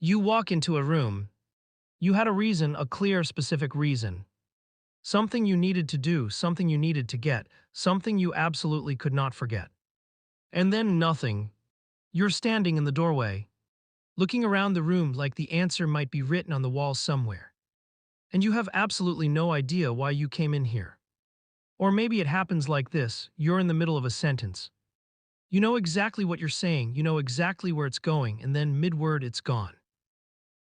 You walk into a room. You had a reason, a clear, specific reason. Something you needed to do, something you needed to get, something you absolutely could not forget. And then nothing. You're standing in the doorway, looking around the room like the answer might be written on the wall somewhere. And you have absolutely no idea why you came in here. Or maybe it happens like this: you're in the middle of a sentence. You know exactly what you're saying, you know exactly where it's going, and then mid-word it's gone.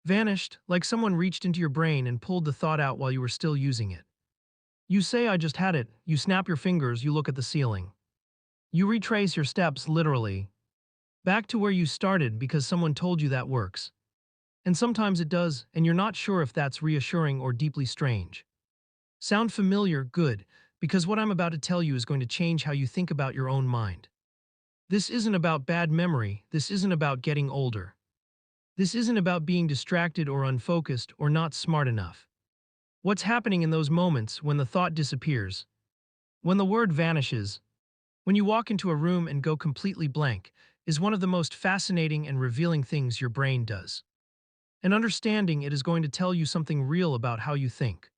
Vanished, like someone reached into your brain and pulled the thought out while you were still using it. You say, "I just had it," you snap your fingers, you look at the ceiling. You retrace your steps, literally, back to where you started because someone told you that works. And sometimes it does, and you're not sure if that's reassuring or deeply strange. Sound familiar? Good, because what I'm about to tell you is going to change how you think about your own mind. This isn't about bad memory, this isn't about getting older. This isn't about being distracted or unfocused or not smart enough. What's happening in those moments when the thought disappears, when the word vanishes, when you walk into a room and go completely blank, is one of the most fascinating and revealing things your brain does. And understanding it is going to tell you something real about how you think,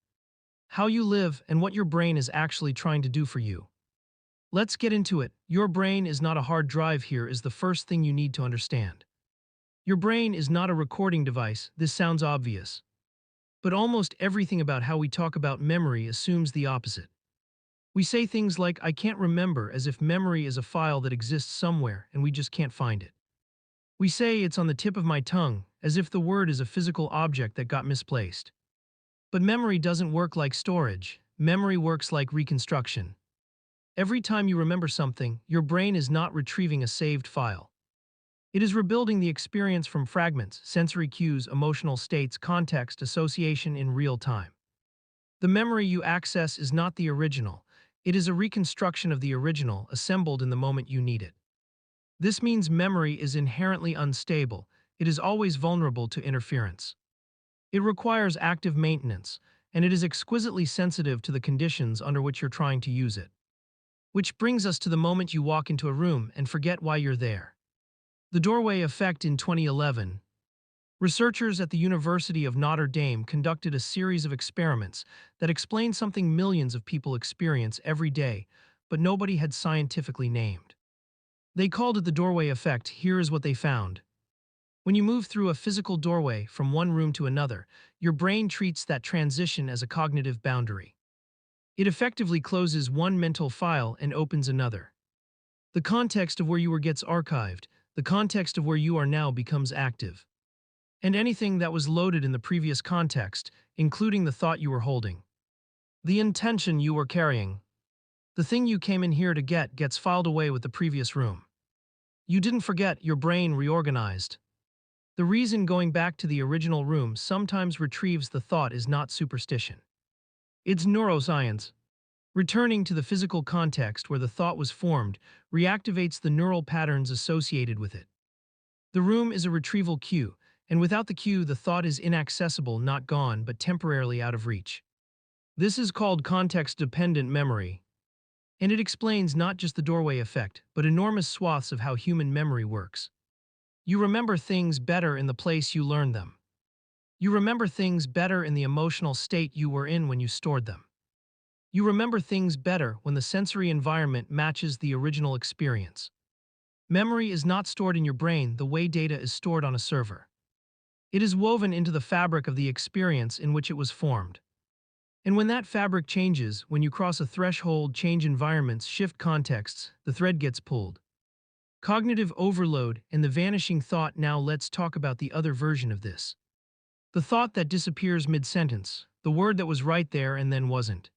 how you live, and what your brain is actually trying to do for you. Let's get into it. Your brain is not a hard drive here is the first thing you need to understand. Your brain is not a recording device. This sounds obvious. But almost everything about how we talk about memory assumes the opposite. We say things like, "I can't remember," as if memory is a file that exists somewhere and we just can't find it. We say, "It's on the tip of my tongue," as if the word is a physical object that got misplaced. But memory doesn't work like storage. Memory works like reconstruction. Every time you remember something, your brain is not retrieving a saved file. It is rebuilding the experience from fragments, sensory cues, emotional states, context, association in real time. The memory you access is not the original. It is a reconstruction of the original, assembled in the moment you need it. This means memory is inherently unstable. It is always vulnerable to interference. It requires active maintenance, and it is exquisitely sensitive to the conditions under which you're trying to use it. Which brings us to the moment you walk into a room and forget why you're there. The doorway effect. In 2011, researchers at the University of Notre Dame conducted a series of experiments that explained something millions of people experience every day, but nobody had scientifically named. They called it the doorway effect. Here is what they found. When you move through a physical doorway from one room to another, your brain treats that transition as a cognitive boundary. It effectively closes one mental file and opens another. The context of where you were gets archived, the context of where you are now becomes active. And anything that was loaded in the previous context, including the thought you were holding, the intention you were carrying, the thing you came in here to get, gets filed away with the previous room. You didn't forget, your brain reorganized. The reason going back to the original room sometimes retrieves the thought is not superstition. It's neuroscience. Returning to the physical context where the thought was formed reactivates the neural patterns associated with it. The room is a retrieval cue, and without the cue, the thought is inaccessible, not gone, but temporarily out of reach. This is called context-dependent memory, and it explains not just the doorway effect, but enormous swaths of how human memory works. You remember things better in the place you learned them. You remember things better in the emotional state you were in when you stored them. You remember things better when the sensory environment matches the original experience. Memory is not stored in your brain the way data is stored on a server. It is woven into the fabric of the experience in which it was formed. And when that fabric changes, when you cross a threshold, change environments, shift contexts, the thread gets pulled. Cognitive overload and the vanishing thought. Now let's talk about the other version of this. The thought that disappears mid-sentence, the word that was right there and then wasn't.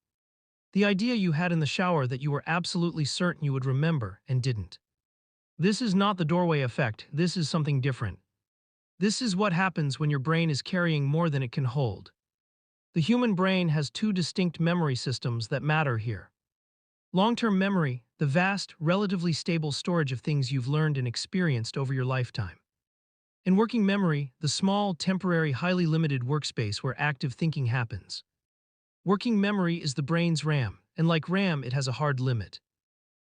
The idea you had in the shower that you were absolutely certain you would remember and didn't. This is not the doorway effect, this is something different. This is what happens when your brain is carrying more than it can hold. The human brain has two distinct memory systems that matter here. Long-term memory, the vast, relatively stable storage of things you've learned and experienced over your lifetime. And working memory, the small, temporary, highly limited workspace where active thinking happens. Working memory is the brain's RAM, and like RAM, it has a hard limit.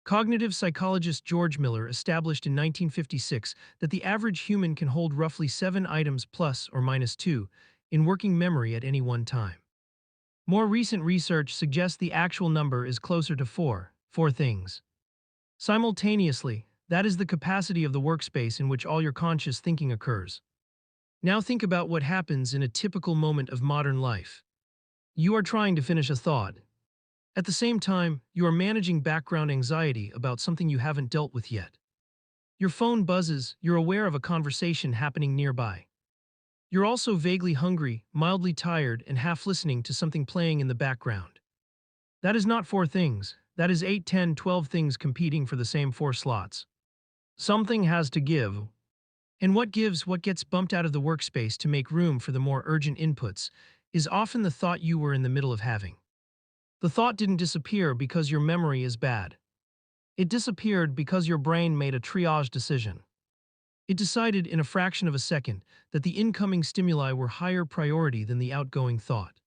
Cognitive psychologist George Miller established in 1956 that the average human can hold roughly 7 items plus or minus 2 in working memory at any one time. More recent research suggests the actual number is closer to four things. Simultaneously, that is the capacity of the workspace in which all your conscious thinking occurs. Now think about what happens in a typical moment of modern life. You are trying to finish a thought. At the same time, you are managing background anxiety about something you haven't dealt with yet. Your phone buzzes, you're aware of a conversation happening nearby. You're also vaguely hungry, mildly tired, and half listening to something playing in the background. That is not 4 things, that is 8, 10, 12 things competing for the same 4 slots. Something has to give. And what gives, what gets bumped out of the workspace to make room for the more urgent inputs, is often the thought you were in the middle of having. The thought didn't disappear because your memory is bad. It disappeared because your brain made a triage decision. It decided in a fraction of a second that the incoming stimuli were higher priority than the outgoing thought.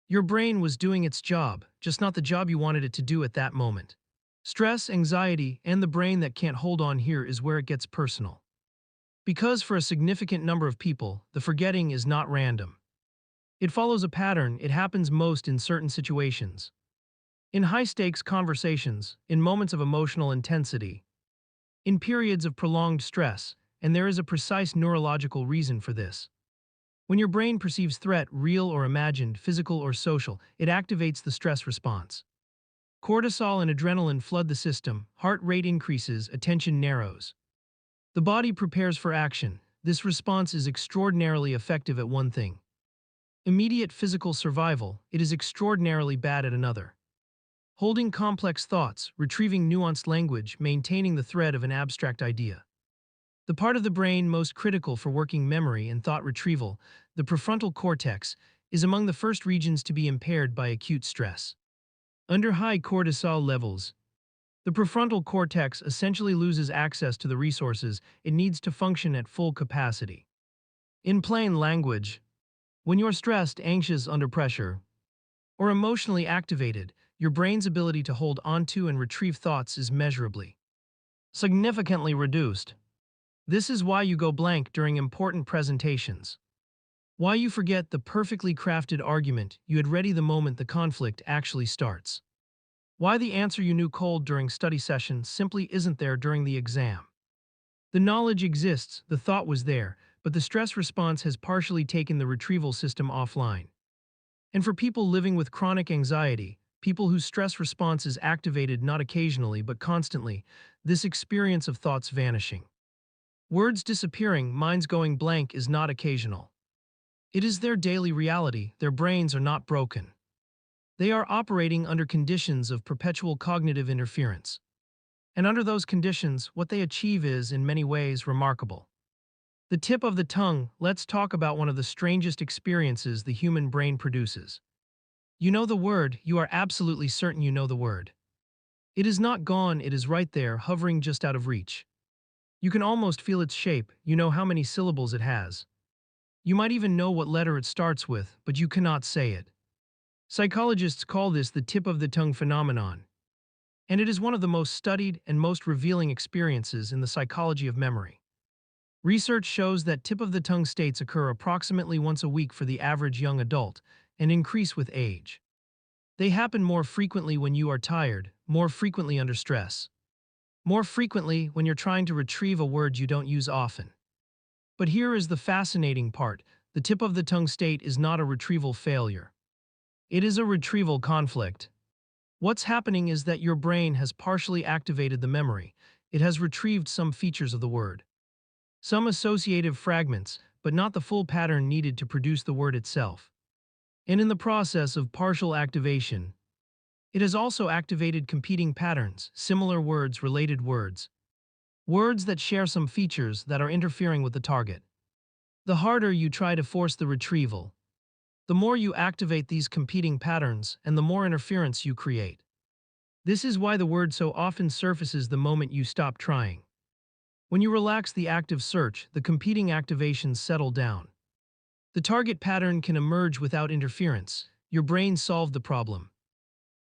Your brain was doing its job, just not the job you wanted it to do at that moment. Stress, anxiety, and the brain that can't hold on here is where it gets personal. Because for a significant number of people, the forgetting is not random. It follows a pattern. It happens most in certain situations. In high-stakes conversations, in moments of emotional intensity, in periods of prolonged stress, and there is a precise neurological reason for this. When your brain perceives threat, real or imagined, physical or social, it activates the stress response. Cortisol and adrenaline flood the system, heart rate increases, attention narrows. The body prepares for action. This response is extraordinarily effective at one thing: immediate physical survival. It is extraordinarily bad at another: holding complex thoughts, retrieving nuanced language, maintaining the thread of an abstract idea. The part of the brain most critical for working memory and thought retrieval, the prefrontal cortex, is among the first regions to be impaired by acute stress. Under high cortisol levels, the prefrontal cortex essentially loses access to the resources it needs to function at full capacity. In plain language, when you're stressed, anxious, under pressure, or emotionally activated, your brain's ability to hold onto and retrieve thoughts is measurably, significantly reduced. This is why you go blank during important presentations. Why you forget the perfectly crafted argument you had ready the moment the conflict actually starts. Why the answer you knew cold during study session simply isn't there during the exam. The knowledge exists, the thought was there, but the stress response has partially taken the retrieval system offline. And for people living with chronic anxiety, people whose stress response is activated not occasionally but constantly, this experience of thoughts vanishing, words disappearing, minds going blank is not occasional. It is their daily reality. Their brains are not broken. They are operating under conditions of perpetual cognitive interference. And under those conditions, what they achieve is, in many ways, remarkable. The tip of the tongue. Let's talk about one of the strangest experiences the human brain produces. You know the word, you are absolutely certain you know the word. It is not gone, it is right there, hovering just out of reach. You can almost feel its shape, you know how many syllables it has. You might even know what letter it starts with, but you cannot say it. Psychologists call this the tip of the tongue phenomenon. And it is one of the most studied and most revealing experiences in the psychology of memory. Research shows that tip of the tongue states occur approximately once a week for the average young adult and increase with age. They happen more frequently when you are tired, more frequently under stress, more frequently when you're trying to retrieve a word you don't use often. But here is the fascinating part: the tip of the tongue state is not a retrieval failure. It is a retrieval conflict. What's happening is that your brain has partially activated the memory. It has retrieved some features of the word, some associative fragments, but not the full pattern needed to produce the word itself. And in the process of partial activation, it has also activated competing patterns, similar words, related words, words that share some features that are interfering with the target. The harder you try to force the retrieval, the more you activate these competing patterns and the more interference you create. This is why the word so often surfaces the moment you stop trying. When you relax the active search, the competing activations settle down. The target pattern can emerge without interference. Your brain solved the problem.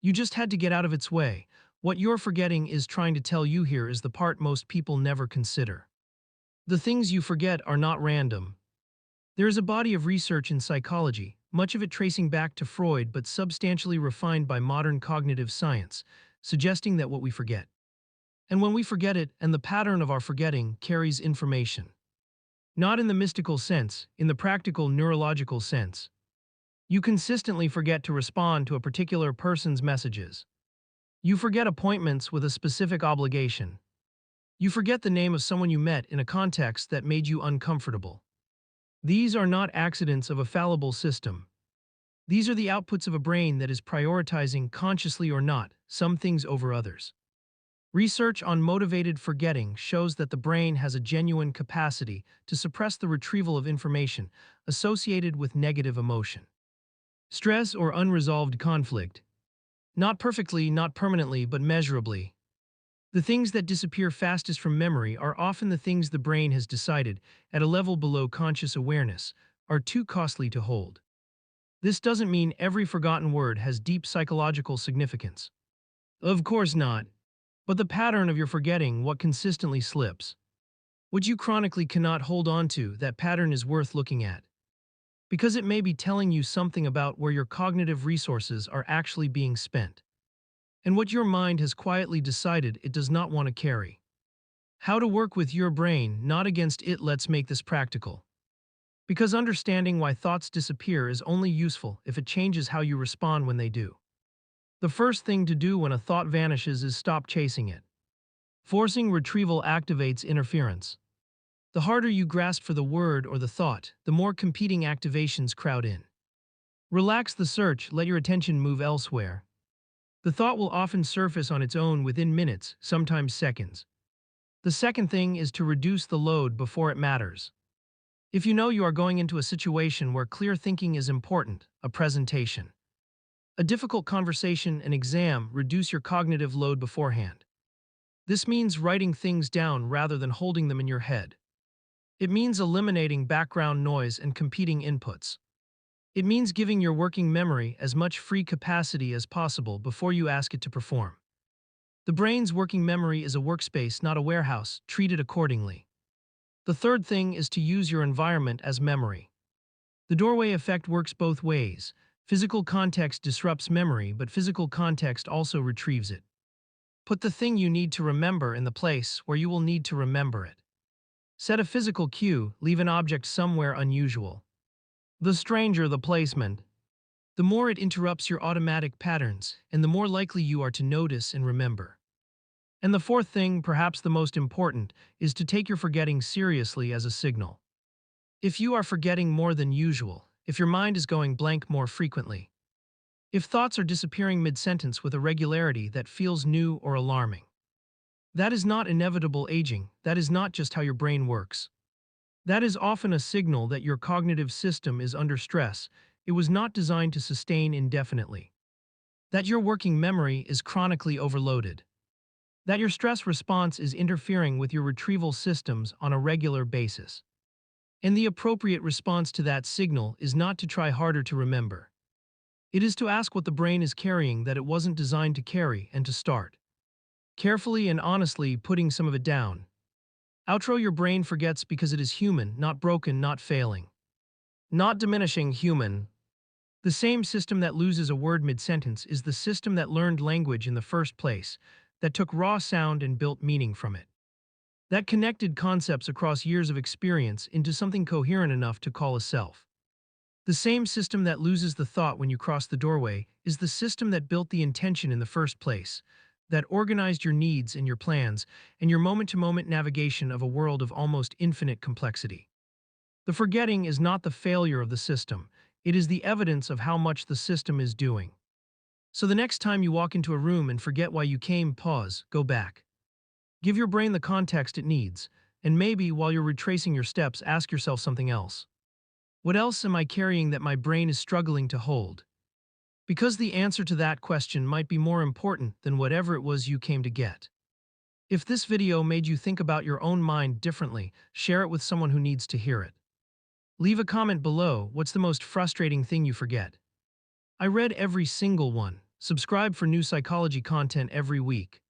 You just had to get out of its way. What you're forgetting is trying to tell you here is the part most people never consider. The things you forget are not random. There is a body of research in psychology, much of it tracing back to Freud but substantially refined by modern cognitive science, suggesting that what we forget, and when we forget it, and the pattern of our forgetting carries information. Not in the mystical sense, in the practical neurological sense. You consistently forget to respond to a particular person's messages. You forget appointments with a specific obligation. You forget the name of someone you met in a context that made you uncomfortable. These are not accidents of a fallible system. These are the outputs of a brain that is prioritizing, consciously or not, some things over others. Research on motivated forgetting shows that the brain has a genuine capacity to suppress the retrieval of information associated with negative emotion. Stress or unresolved conflict. Not perfectly, not permanently, but measurably. The things that disappear fastest from memory are often the things the brain has decided, at a level below conscious awareness, are too costly to hold. This doesn't mean every forgotten word has deep psychological significance. Of course not. But the pattern of your forgetting what consistently slips. What you chronically cannot hold on to, that pattern is worth looking at. Because it may be telling you something about where your cognitive resources are actually being spent. And what your mind has quietly decided it does not want to carry. How to work with your brain, not against it. Let's make this practical. Because understanding why thoughts disappear is only useful if it changes how you respond when they do. The first thing to do when a thought vanishes is stop chasing it. Forcing retrieval activates interference. The harder you grasp for the word or the thought, the more competing activations crowd in. Relax the search, let your attention move elsewhere. The thought will often surface on its own within minutes, sometimes seconds. The second thing is to reduce the load before it matters. If you know you are going into a situation where clear thinking is important, a presentation, a difficult conversation, an exam, reduce your cognitive load beforehand. This means writing things down rather than holding them in your head. It means eliminating background noise and competing inputs. It means giving your working memory as much free capacity as possible before you ask it to perform. The brain's working memory is a workspace, not a warehouse. Treat it accordingly. The third thing is to use your environment as memory. The doorway effect works both ways. Physical context disrupts memory, but physical context also retrieves it. Put the thing you need to remember in the place where you will need to remember it. Set a physical cue, leave an object somewhere unusual. The stranger the placement, the more it interrupts your automatic patterns, and the more likely you are to notice and remember. And the fourth thing, perhaps the most important, is to take your forgetting seriously as a signal. If you are forgetting more than usual, if your mind is going blank more frequently, if thoughts are disappearing mid-sentence with a regularity that feels new or alarming, that is not inevitable aging, that is not just how your brain works. That is often a signal that your cognitive system is under stress, it was not designed to sustain indefinitely. That your working memory is chronically overloaded. That your stress response is interfering with your retrieval systems on a regular basis. And the appropriate response to that signal is not to try harder to remember. It is to ask what the brain is carrying that it wasn't designed to carry and to start carefully and honestly putting some of it down. Outro: your brain forgets because it is human, not broken, not failing. Not diminishing, human. The same system that loses a word mid-sentence is the system that learned language in the first place, that took raw sound and built meaning from it. That connected concepts across years of experience into something coherent enough to call a self. The same system that loses the thought when you cross the doorway is the system that built the intention in the first place, that organized your needs and your plans, and your moment-to-moment navigation of a world of almost infinite complexity. The forgetting is not the failure of the system, it is the evidence of how much the system is doing. So the next time you walk into a room and forget why you came, pause, go back. Give your brain the context it needs, and maybe while you're retracing your steps, ask yourself something else. What else am I carrying that my brain is struggling to hold? Because the answer to that question might be more important than whatever it was you came to get. If this video made you think about your own mind differently, share it with someone who needs to hear it. Leave a comment below. What's the most frustrating thing you forget? I read every single one, Subscribe for new psychology content every week.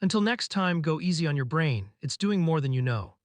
Until next time, go easy on your brain. It's doing more than you know.